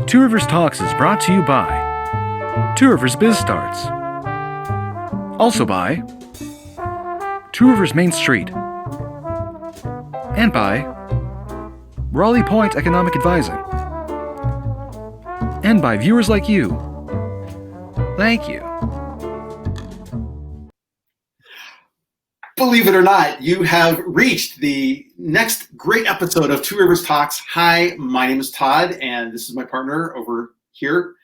Two Rivers Talks is brought to you by Two Rivers Biz Starts. Also by Two Rivers Main Street. And by Raleigh Point Economic Advising. And by viewers like you. Thank you. Believe it or not, you have reached the next great episode of Two Rivers Talks. Hi, my name is Todd, and this is my partner over here,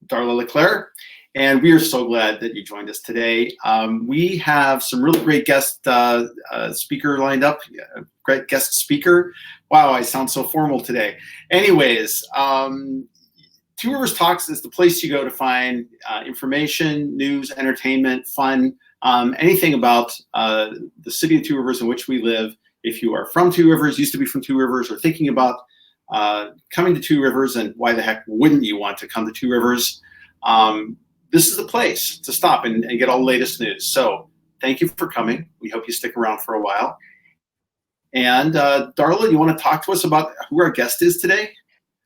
Darla Leclerc, and we are so glad that you joined us today. We have some really great guest speaker lined up, great guest speaker. Wow, I sound so formal today. Anyways, Two Rivers Talks is the place you go to find information, news, entertainment, fun, anything about the city of Two Rivers in which we live. If you are from Two Rivers, used to be from Two Rivers, or thinking about coming to Two Rivers, and why the heck wouldn't you want to come to Two Rivers, this is the place to stop and get all the latest news. So thank you for coming. We hope you stick around for a while. And Darla, you want to talk to us about who our guest is today?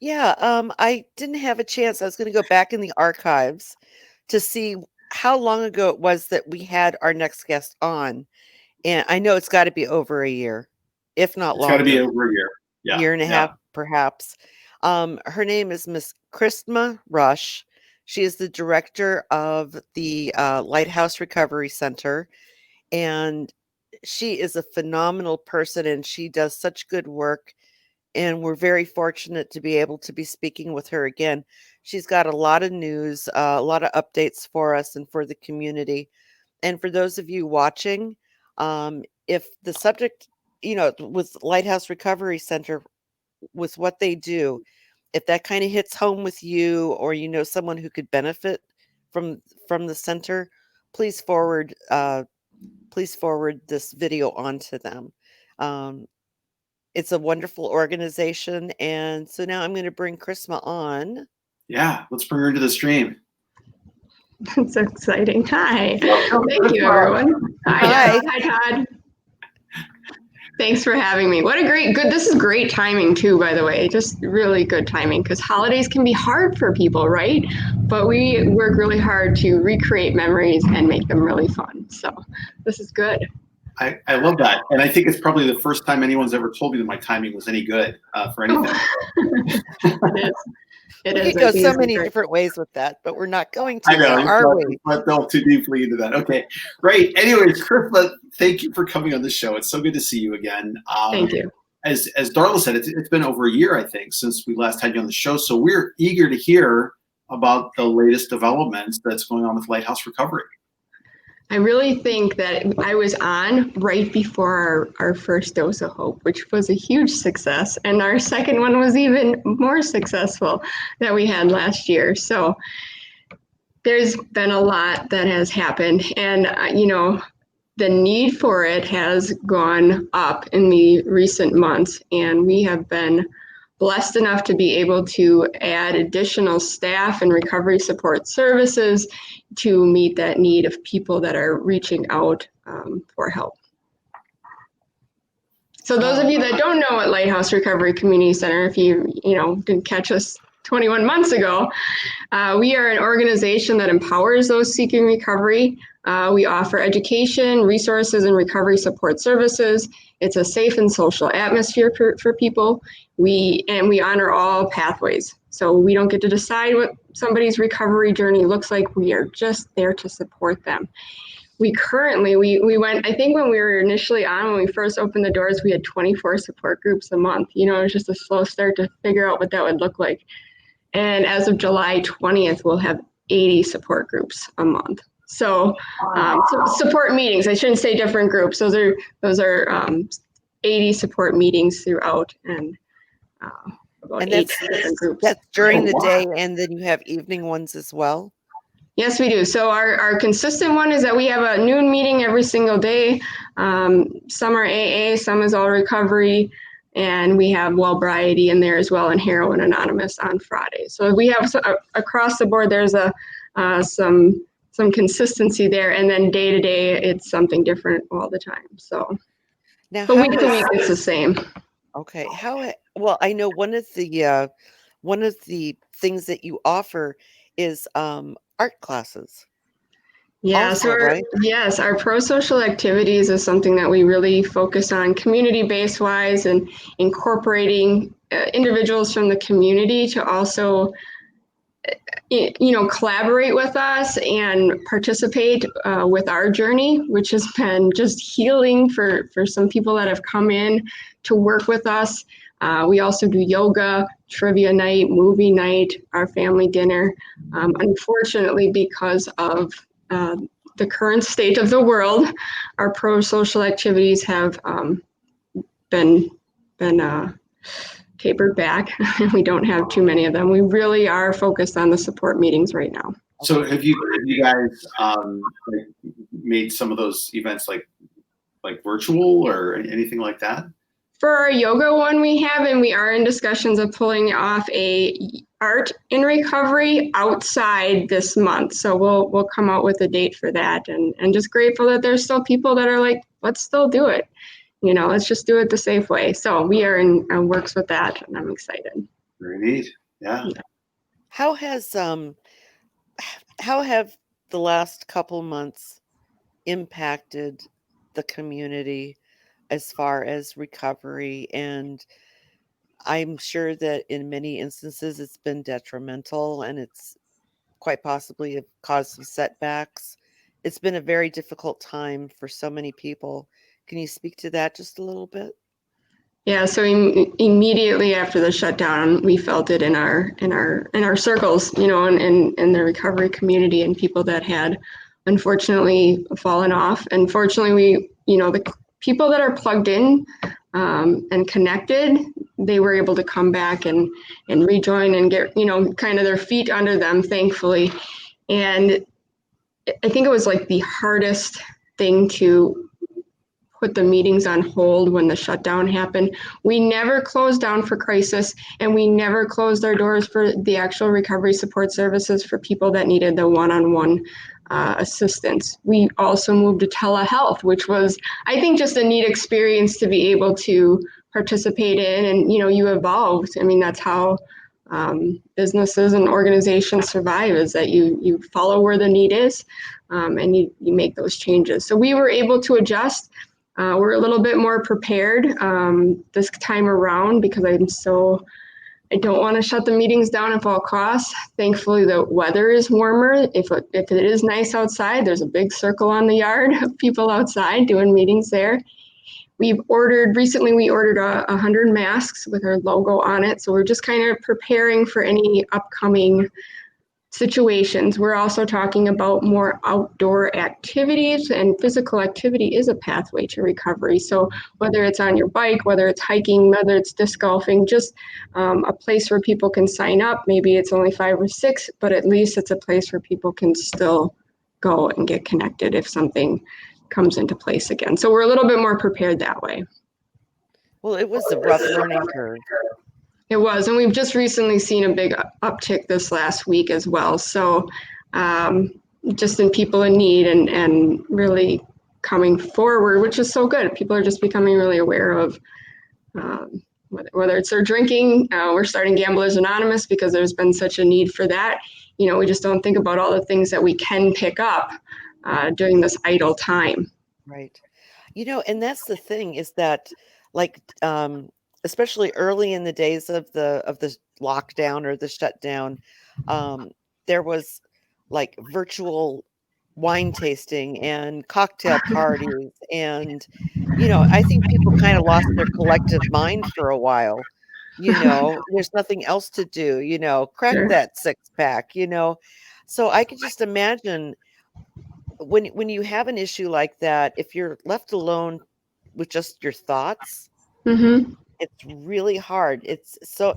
Yeah, I didn't have a chance. I was going to go back in the archives to see how long ago it was that we had our next guest on. And I know it's got to be over a year, if not longer. It's got to be over a year. Yeah. Year and a half, perhaps. Her name is Miss Christma Rusch. She is the director of the Lighthouse Recovery Center. And she is a phenomenal person, and she does such good work. And we're very fortunate to be able to be speaking with her again. She's got a lot of news, a lot of updates for us and for the community. And for those of you watching, if the subject, with Lighthouse Recovery Center, with what they do, if that kind of hits home with you, or someone who could benefit from the center, please forward this video on to them. It's a wonderful organization. And so now I'm going to bring Christma on. Yeah, let's bring her into the stream. That's so exciting. Hi. Thank you, everyone. Hi. Hi, Todd. Thanks for having me. This is great timing too, by the way, just really good timing, because holidays can be hard for people, right? But we work really hard to recreate memories and make them really fun. So this is good. I love that. And I think it's probably the first time anyone's ever told me that my timing was any good for anything. It we is. could go so many different ways with that, but we're not going to. I know. Are we? Not delve too deeply into that. Okay, great. Anyways, Christma, thank you for coming on the show. It's so good to see you again. Thank you. As Darla said, it's been over a year, I think, since we last had you on the show. So we're eager to hear about the latest developments that's going on with Lighthouse Recovery. I really think that I was on right before our first dose of hope, which was a huge success. And our second one was even more successful that we had last year. So there's been a lot that has happened. And, the need for it has gone up in the recent months. And we have been blessed enough to be able to add additional staff and recovery support services to meet that need of people that are reaching out for help. So those of you that don't know at Lighthouse Recovery Community Center, if you didn't catch us 21 months ago, we are an organization that empowers those seeking recovery. We offer education, resources, and recovery support services. It's a safe and social atmosphere for people. We honor all pathways. So we don't get to decide what somebody's recovery journey looks like. We are just there to support them. We went, I think when we were initially on, when we first opened the doors, we had 24 support groups a month. It was just a slow start to figure out what that would look like. And as of July 20th, we'll have 80 support groups a month. So support meetings, I shouldn't say different groups. Those are 80 support meetings throughout, and about 8 different groups. That's during the day, and then you have evening ones as well? Yes, we do. So our consistent one is that we have a noon meeting every single day. Some are AA, some is all recovery, and we have Wellbriety in there as well, and Heroin Anonymous on Friday. So we have across the board, there's some consistency there, and then day to day, it's something different all the time. So, now, but week to week, it's the same. Okay. Well, I know one of the one of the things that you offer is art classes. Yeah, Also, right? yes, our pro-social activities is something that we really focus on community-based wise, and incorporating individuals from the community to also collaborate with us and participate with our journey, which has been just healing for some people that have come in to work with us. We also do yoga, trivia night, movie night, our family dinner. Unfortunately, because of the current state of the world, our pro-social activities have been tapered back. We don't have too many of them. We really are focused on the support meetings right now. So have you guys like made some of those events like virtual or anything like that? For our yoga one we have, and we are in discussions of pulling off a art in recovery outside this month. So we'll come out with a date for that, and just grateful that there's still people that are like, let's still do it. Let's just do it the safe way. So we are in works with that, and I'm excited. Very neat. Yeah. How have the last couple months impacted the community as far as recovery? And I'm sure that in many instances it's been detrimental, and it's quite possibly have caused some setbacks. It's been a very difficult time for so many people. Can you speak to that just a little bit? Yeah, so immediately after the shutdown, we felt it in our circles, and in the recovery community, and people that had unfortunately fallen off. And fortunately, the people that are plugged in and connected, they were able to come back and rejoin and get kind of their feet under them, thankfully. And I think it was like the hardest thing to put the meetings on hold when the shutdown happened. We never closed down for crisis, and we never closed our doors for the actual recovery support services for people that needed the one-on-one assistance. We also moved to telehealth, which was, I think, just a neat experience to be able to participate in, and you evolved. I mean, that's how businesses and organizations survive, is that you follow where the need is, and you make those changes. So we were able to adjust. We're a little bit more prepared this time around, because I don't want to shut the meetings down at all costs. Thankfully, the weather is warmer. If it is nice outside, there's a big circle on the yard of people outside doing meetings there. Recently we ordered 100 masks with our logo on it. So we're just kind of preparing for any upcoming situations. We're also talking about more outdoor activities, and physical activity is a pathway to recovery. So whether it's on your bike, whether it's hiking, whether it's disc golfing, just a place where people can sign up. Maybe it's only 5 or 6, but at least it's a place where people can still go and get connected if something comes into place again. So we're a little bit more prepared that way. Well, it was a rough learning curve. It was, and we've just recently seen a big uptick this last week as well. So just in people in need and really coming forward, which is so good. People are just becoming really aware of whether it's their drinking. We're starting Gamblers Anonymous because there's been such a need for that. We just don't think about all the things that we can pick up during this idle time. Right. And that's the thing, is that, like, especially early in the days of the lockdown or the shutdown, there was like virtual wine tasting and cocktail parties, and I think people kind of lost their collective mind for a while. There's nothing else to do. Crack Sure. that 6-pack. So I could just imagine when you have an issue like that, if you're left alone with just your thoughts. Mm-hmm. It's really hard. It's so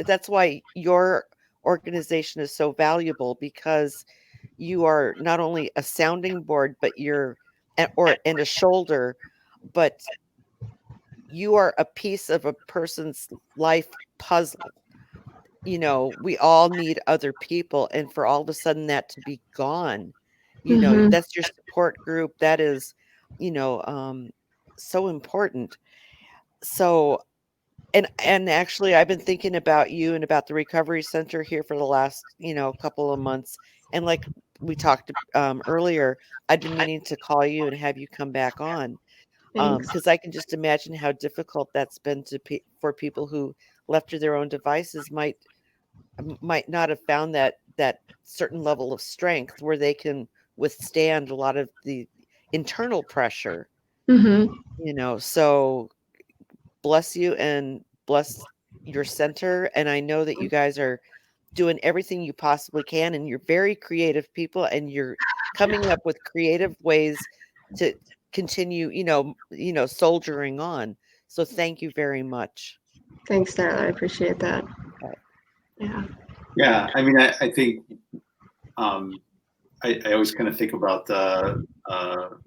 that's why your organization is so valuable, because you are not only a sounding board, but and a shoulder, but you are a piece of a person's life puzzle. We all need other people, and for all of a sudden that to be gone, Mm-hmm. that's your support group. That is, so important. So And actually, I've been thinking about you and about the recovery center here for the last, couple of months. And like we talked earlier, I'd been meaning to call you and have you come back on, Thanks. because I can just imagine how difficult that's been for people who, left to their own devices, might not have found that certain level of strength where they can withstand a lot of the internal pressure. So bless you and bless your center. And I know that you guys are doing everything you possibly can, and you're very creative people, and you're coming up with creative ways to continue, soldiering on. So thank you very much. Thanks, Darla. I appreciate that. Okay. Yeah. Yeah, I mean, I think I always kind of think about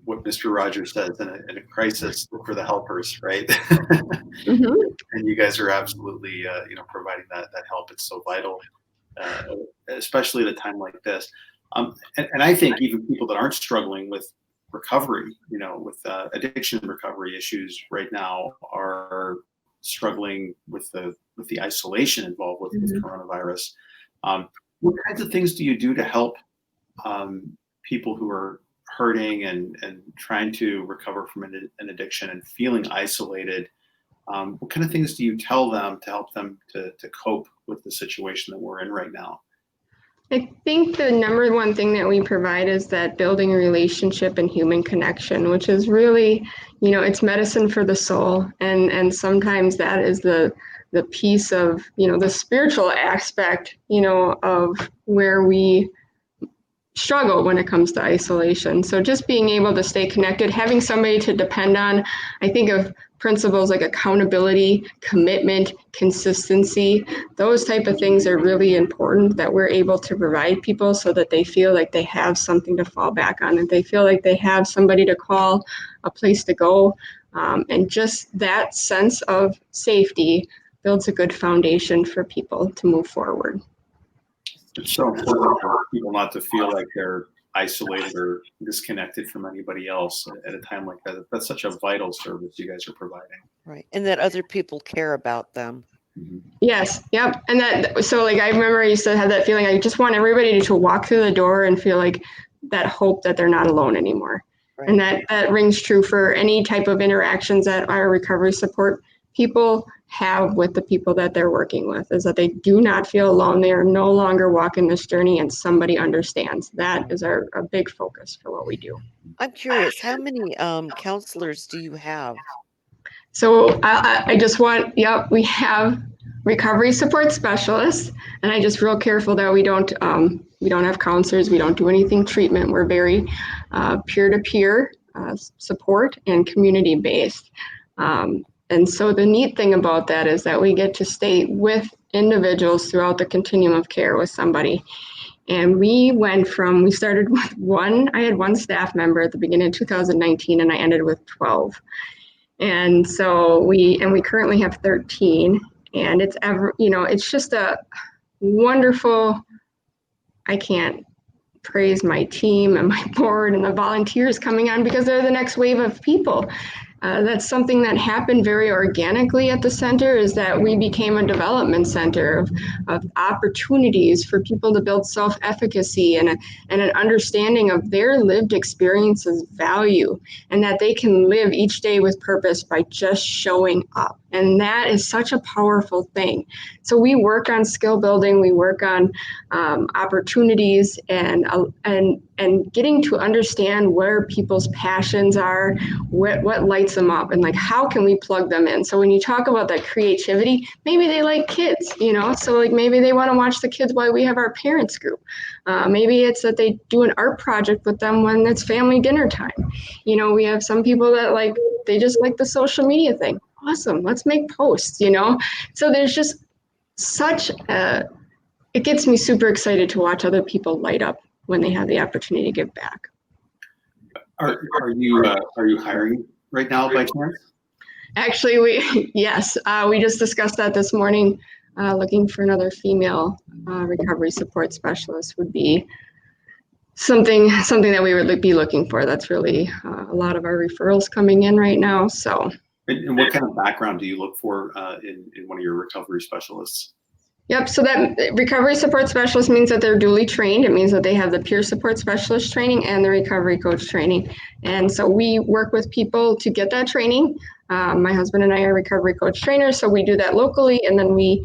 what Mr. Rogers says in a crisis, look for the helpers, right? And you guys are absolutely, providing that help. It's so vital, especially at a time like this. And I think even people that aren't struggling with recovery, with addiction recovery issues right now, are struggling with the isolation involved with coronavirus. What kinds of things do you do to help people who are hurting and trying to recover from an addiction and feeling isolated? What kind of things do you tell them to help them to cope with the situation that we're in right now? I think the number one thing that we provide is that building a relationship and human connection, which is really, it's medicine for the soul. And sometimes that is the piece of, the spiritual aspect, of where we struggle when it comes to isolation. So just being able to stay connected, having somebody to depend on. I think of principles like accountability, commitment, consistency. Those type of things are really important that we're able to provide people so that they feel like they have something to fall back on, and they feel like they have somebody to call, a place to go. And just that sense of safety builds a good foundation for people to move forward. It's so important for people not to feel like they're isolated or disconnected from anybody else at a time like that. That's such a vital service you guys are providing. Right. And that other people care about them. Yes. Yep. And so like, I remember I used to have that feeling. I just want everybody to walk through the door and feel like that hope that they're not alone anymore. Right. And that rings true for any type of interactions that our recovery support people have with the people that they're working with, is that they do not feel alone. They are no longer walking this journey, and somebody understands. That is a big focus for what we do. I'm curious, how many counselors do you have? So I just we have recovery support specialists, and I just real careful that we don't have counselors. We don't do anything treatment. We're very peer-to-peer support and community-based. And so the neat thing about that is that we get to stay with individuals throughout the continuum of care with somebody. And we started with I had one staff member at the beginning of 2019, and I ended with 12. And so we currently have 13, and it's just a wonderful, I can't praise my team and my board and the volunteers coming on, because they're the next wave of people. That's something that happened very organically at the center, is that we became a development center of opportunities for people to build self-efficacy and an understanding of their lived experiences value, and that they can live each day with purpose by just showing up. And that is such a powerful thing. So we work on skill building, we work on opportunities and getting to understand where people's passions are, what lights them up, and like how can we plug them in. So when you talk about that creativity, maybe they like kids, so like maybe they want to watch the kids while we have our parents group. Maybe it's that they do an art project with them when it's family dinner time. We have some people that they just like the social media thing. Awesome, let's make posts, So there's just it gets me super excited to watch other people light up when they have the opportunity to give back. Are you hiring right now by chance? Actually, we just discussed that this morning. Looking for another female recovery support specialist would be something that we would be looking for. That's really a lot of our referrals coming in right now. So And what kind of background do you look for in one of your recovery specialists? Yep. So that recovery support specialist means that they're duly trained. It means that they have the peer support specialist training and the recovery coach training. And so we work with people to get that training. My husband and I are recovery coach trainers, so we do that locally, and then we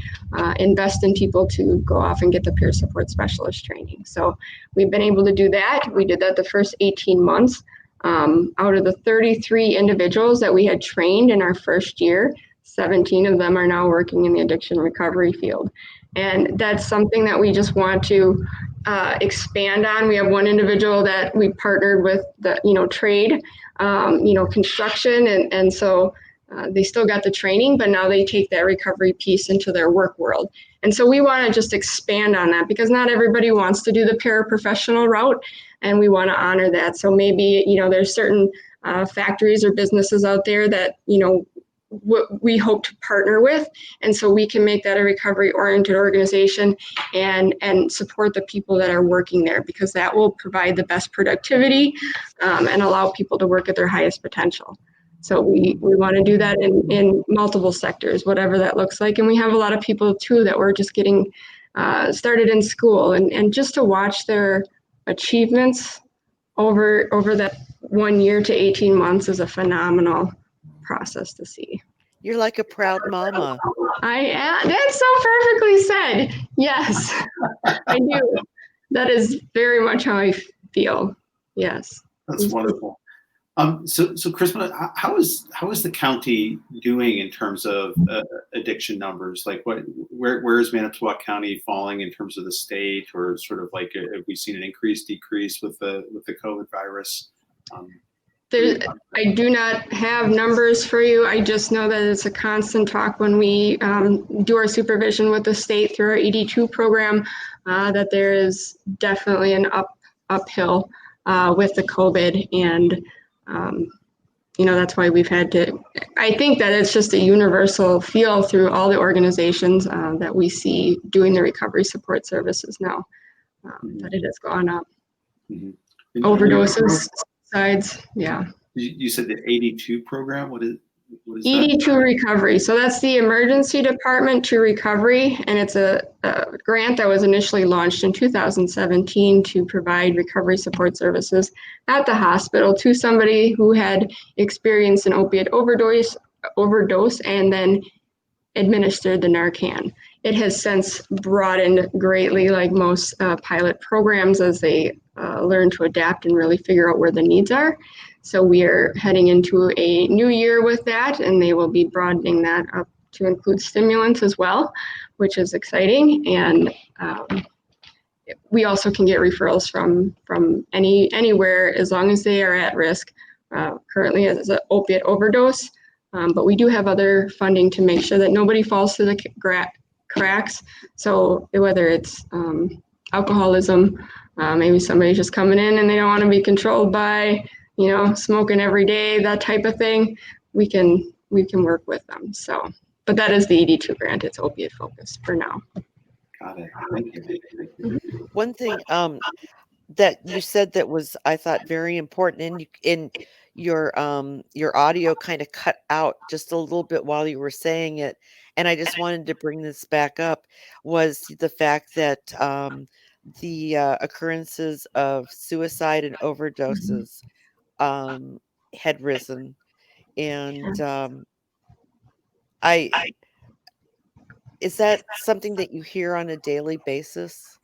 invest in people to go off and get the peer support specialist training. So we've been able to do that. We did that the first 18 months. Out of the 33 individuals that we had trained in our first year, 17 of them are now working in the addiction recovery field. And that's something that we just want to expand on. We have one individual that we partnered with the, trade, construction. And so they still got the training, but now they take that recovery piece into their work world. And so we want to just expand on that because not everybody wants to do the paraprofessional route, and we want to honor that. So maybe, there's certain factories or businesses out there that, we hope to partner with. And so we can make that a recovery-oriented organization and support the people that are working there, because that will provide the best productivity and allow people to work at their highest potential. So we want to do that in multiple sectors, whatever that looks like. And we have a lot of people too that we're just getting started in school, and just to watch their achievements over that 1 year to 18 months is a phenomenal process to see. You're like a proud mama. I am. That's so perfectly said. Yes, I do. That is very much how I feel. Yes. That's wonderful. So Christma, how is the county doing in terms of addiction numbers? Like, where is Manitowoc County falling in terms of the state, or sort of like, have we seen an increase, decrease with the COVID virus? I do not have numbers for you. I just know that it's a constant talk when we do our supervision with the state through our ED2 program, that there is definitely an uphill with the COVID. And, that's why we've had to, I think that it's just a universal feel through all the organizations that we see doing the recovery support services now, that it has gone up. Mm-hmm. Overdoses. Sides, yeah. You said the 82 program. What is ED2 that? Recovery. So that's the Emergency Department to Recovery, and it's a grant that was initially launched in 2017 to provide recovery support services at the hospital to somebody who had experienced an opiate overdose and then administered the Narcan. It has since broadened greatly, like most pilot programs, as they learn to adapt and really figure out where the needs are. So we are heading into a new year with that, and they will be broadening that up to include stimulants as well, which is exciting. And we also can get referrals from anywhere as long as they are at risk. Currently, it's an opiate overdose, but we do have other funding to make sure that nobody falls through the cracks. So whether it's alcoholism, maybe somebody's just coming in and they don't want to be controlled by, smoking every day, that type of thing, we can work with them. So, but that is the ED2 grant. It's opiate focused for now. Got it. Thank you. One thing that you said that was, I thought, very important, and in your audio kind of cut out just a little bit while you were saying it, and I just wanted to bring this back up, was the fact that the occurrences of suicide and overdoses had risen, and is that something that you hear on a daily basis?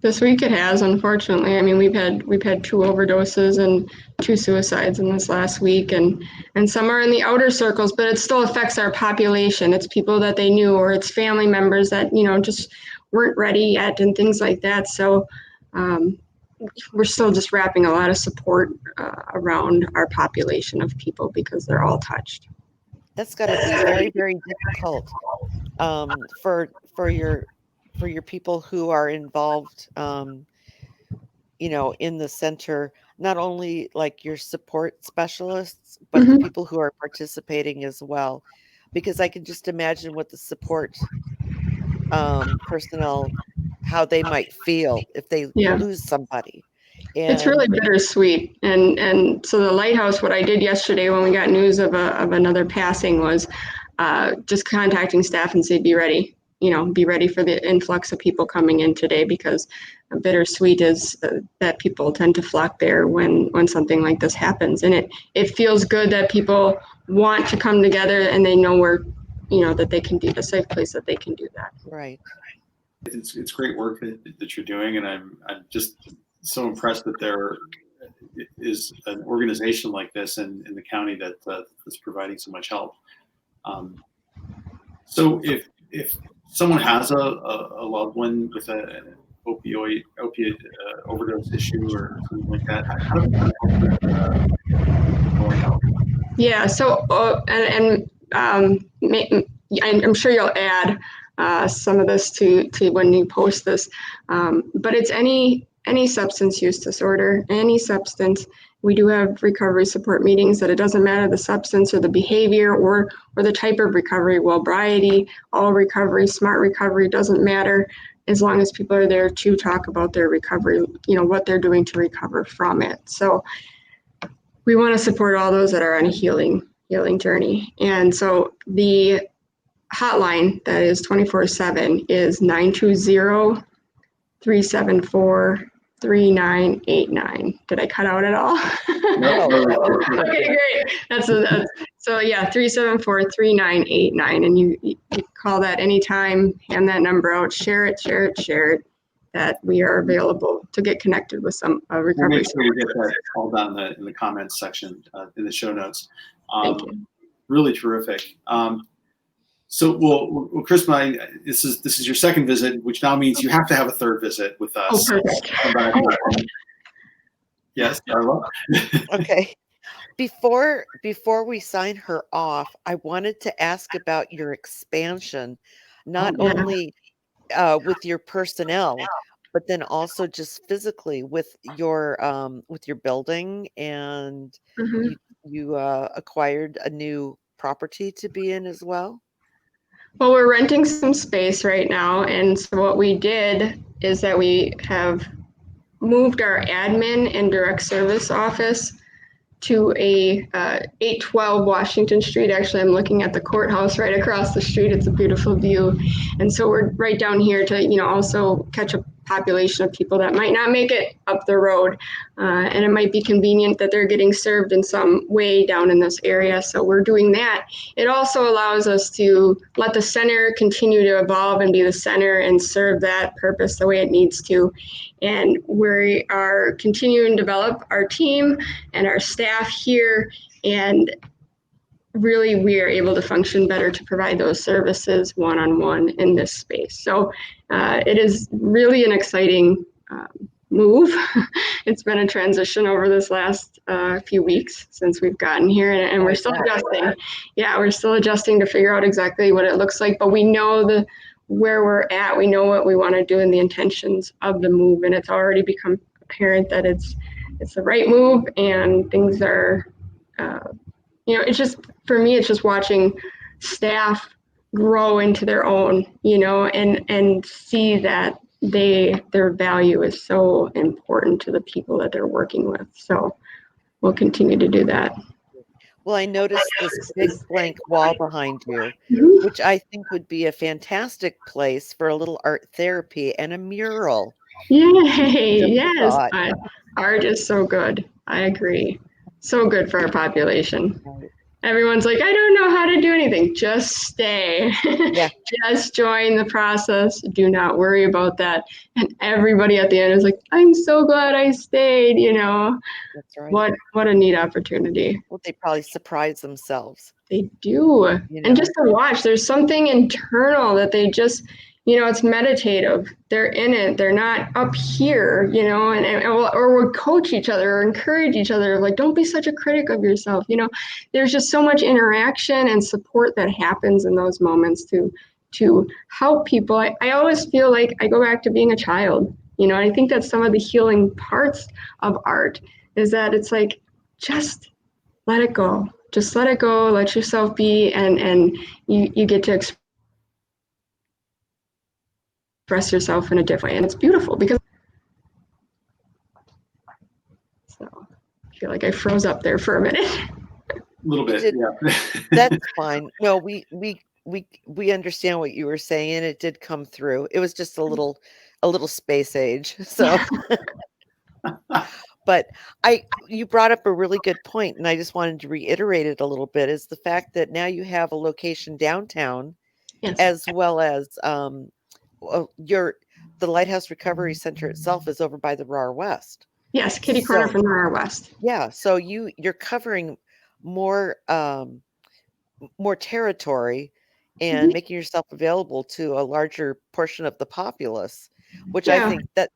This week it has, unfortunately. I mean, we've had 2 overdoses and 2 suicides in this last week, and some are in the outer circles, but it still affects our population. It's people that they knew, or it's family members that, just weren't ready yet and things like that. So we're still just wrapping a lot of support around our population of people because they're all touched. That's got to be very, very difficult for your people who are involved, in the center, not only like your support specialists, but the people who are participating as well, because I can just imagine what the support personnel, how they might feel if they lose somebody. It's really bittersweet. And so the Lighthouse, what I did yesterday when we got news of another passing was just contacting staff and say, be ready, be ready for the influx of people coming in today, because bittersweet is that people tend to flock there when something like this happens. And it feels good that people want to come together and they know where, that they can do a safe place that they can do that. Right. It's great work that you're doing, and I'm just so impressed that there is an organization like this in the county that's providing so much help. So if someone has a loved one with an opiate overdose issue or something like that, how do they help? Yeah. So I'm sure you'll add some of this to when you post this, but it's any substance use disorder, any substance. We do have recovery support meetings that it doesn't matter the substance or the behavior or the type of recovery, Wellbriety, all recovery, smart recovery, doesn't matter, as long as people are there to talk about their recovery, what they're doing to recover from it. So we want to support all those that are on a healing journey. And so the hotline that is 24/7 is 920-374-3989. Did I cut out at all? No. Okay, great. So yeah, 374-3989, and you call that anytime, hand that number out, share it, that we are available to get connected with some recovery. We'll make sure you get that all down in the comments section in the show notes. Thank you. Really terrific. So, well, Christma, this is your second visit, which now means you have to have a third visit with us. Oh, perfect. Yes, Darla. Okay. Before we sign her off, I wanted to ask about your expansion, not only with your personnel, but then also just physically with your building, and you acquired a new property to be in as well. Well, we're renting some space right now, and so what we did is that we have moved our admin and direct service office to a 812 Washington Street. Actually, I'm looking at the courthouse right across the street. It's a beautiful view. And so we're right down here to, also catch a population of people that might not make it up the road. And it might be convenient that they're getting served in some way down in this area. So we're doing that. It also allows us to let the center continue to evolve and be the center and serve that purpose the way it needs to. And we are continuing to develop our team and our staff here, and really we are able to function better to provide those services one-on-one in this space. So it is really an exciting move. It's been a transition over this last few weeks since we've gotten here, and we're still adjusting. Yeah, we're still adjusting to figure out exactly what it looks like, but we know where we're at. We know what we want to do and the intentions of the move, and it's already become apparent that it's the right move, and things are, it's just, for me, it's just watching staff grow into their own, and see that their value is so important to the people that they're working with. So we'll continue to do that. Well, I noticed this big blank wall behind you, which I think would be a fantastic place for a little art therapy and a mural. Yay! Yes, art is so good. I agree. So good for our population. Right. Everyone's like, I don't know how to do anything. Just stay. Yeah. Just join the process. Do not worry about that. And everybody at the end is like, I'm so glad I stayed, That's right. What a neat opportunity. Well, they probably surprise themselves. They do. And just to watch, there's something internal that they just, it's meditative. They're in it. They're not up here, or we'll coach each other or encourage each other. Like, don't be such a critic of yourself. There's just so much interaction and support that happens in those moments to help people. I always feel like I go back to being a child. I think that's some of the healing parts of art, is that it's like, just let it go. Just let it go. Let yourself be, and you get to express yourself in a different way, and it's beautiful because feel like I froze up there for a minute. A little bit, yeah. That's fine. No, we understand what you were saying, and it did come through. It was just a little space age. So, but you brought up a really good point, and I just wanted to reiterate it a little bit, is the fact that now you have a location downtown, Yes. as well as the Lighthouse Recovery Center itself is over by the RAR West. Yes, kitty corner from RAR West. Yeah, so you're covering more territory and making yourself available to a larger portion of the populace, which I think that,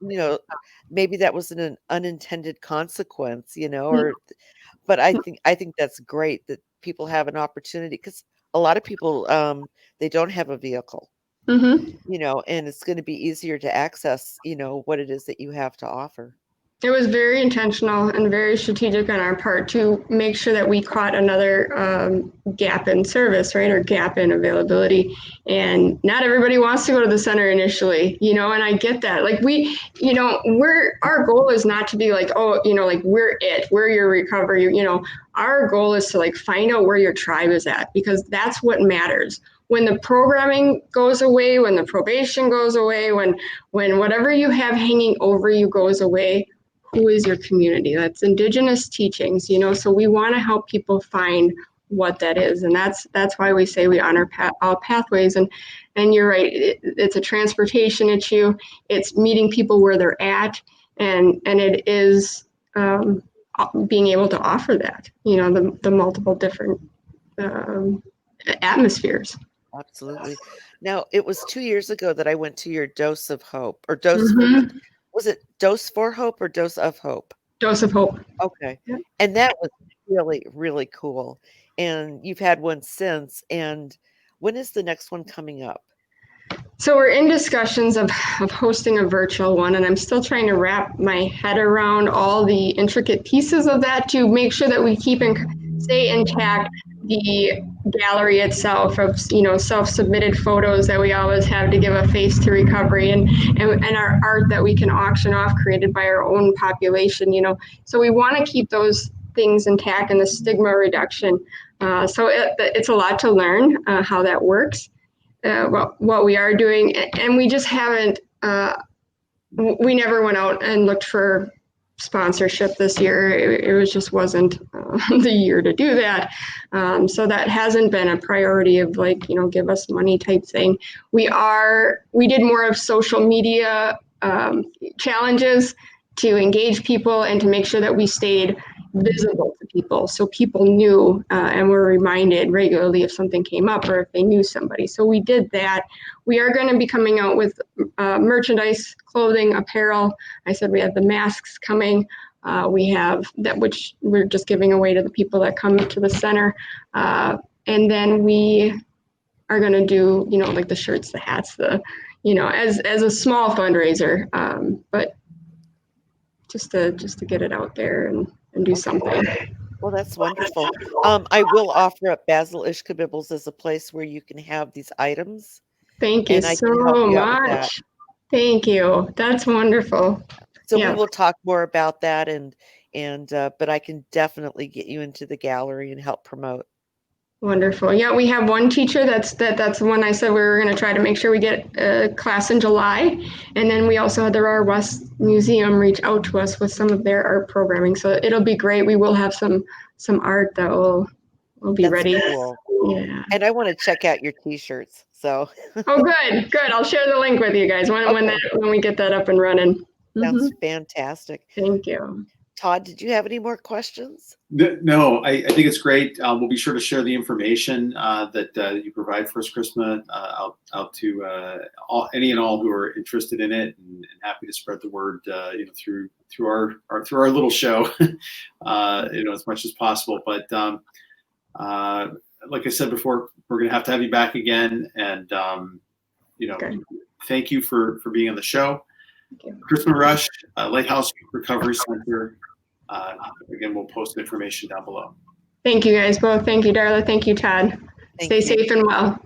maybe that was an unintended consequence, but I think that's great that people have an opportunity, because a lot of people, they don't have a vehicle, and it's going to be easier to access, what it is that you have to offer. It was very intentional and very strategic on our part to make sure that we caught another gap in service, right, or gap in availability. And not everybody wants to go to the center initially, and I get that. Like our goal is not to be like, oh, like we're your recovery. Our goal is to like find out where your tribe is at, because that's what matters. When the programming goes away, when the probation goes away, when whatever you have hanging over you goes away, who is your community? That's Indigenous teachings, so we want to help people find what that is. And that's why we say we honor all pathways. And you're right, it's a transportation issue. It's meeting people where they're at. And it is being able to offer that, the multiple different atmospheres. Absolutely. Now, it was 2 years ago that I went to your Dose of Hope, or was it Dose for Hope or Dose of Hope? Dose of Hope. Okay. Yeah. And that was really, really cool. And you've had one since. And when is the next one coming up? So we're in discussions of hosting a virtual one, and I'm still trying to wrap my head around all the intricate pieces of that to make sure that we stay intact the gallery itself of self-submitted photos that we always have to give a face to recovery, and our art that we can auction off created by our own population. So we want to keep those things intact, and the stigma reduction. So it's a lot to learn how that works. What we are doing, and we just haven't. We never went out and looked for sponsorship this year. It wasn't the year to do that. So that hasn't been a priority of give us money type thing. We did more of social media challenges to engage people and to make sure that we stayed visible to people, so people knew and were reminded regularly if something came up or if they knew somebody. So we did that. We are going to be coming out with merchandise, clothing, apparel. I said we have the masks coming. We have that, which we're just giving away to the people that come to the center. And then we are going to do, like the shirts, the hats, as a small fundraiser, but just to get it out there and do something. Well, that's wonderful. I will offer up Basil Ishkabibbles as a place where you can have these items. Thank you so much. Thank you. That's wonderful. So we will talk more about that, and but I can definitely get you into the gallery and help promote. Wonderful. Yeah, we have one teacher that's the one I said we were going to try to make sure we get a class in July. And then we also had the RAR West Museum reach out to us with some of their art programming. So it'll be great. We will have some art that will be That's ready. Cool. Yeah. And I want to check out your t-shirts. So Oh, good. I'll share the link with you guys when we get that up and running. Sounds fantastic. Thank you. Todd, did you have any more questions? No, I think it's great. We'll be sure to share the information that you provide for us, Christma, out to any and all who are interested in it, and happy to spread the word, through our little show, as much as possible. But like I said before, we're going to have you back again, and thank you for being on the show. Christma Rusch, Lighthouse Recovery Center. Again, we'll post information down below. Thank you guys both. Thank you, Darla. Thank you, Todd. Stay safe and well.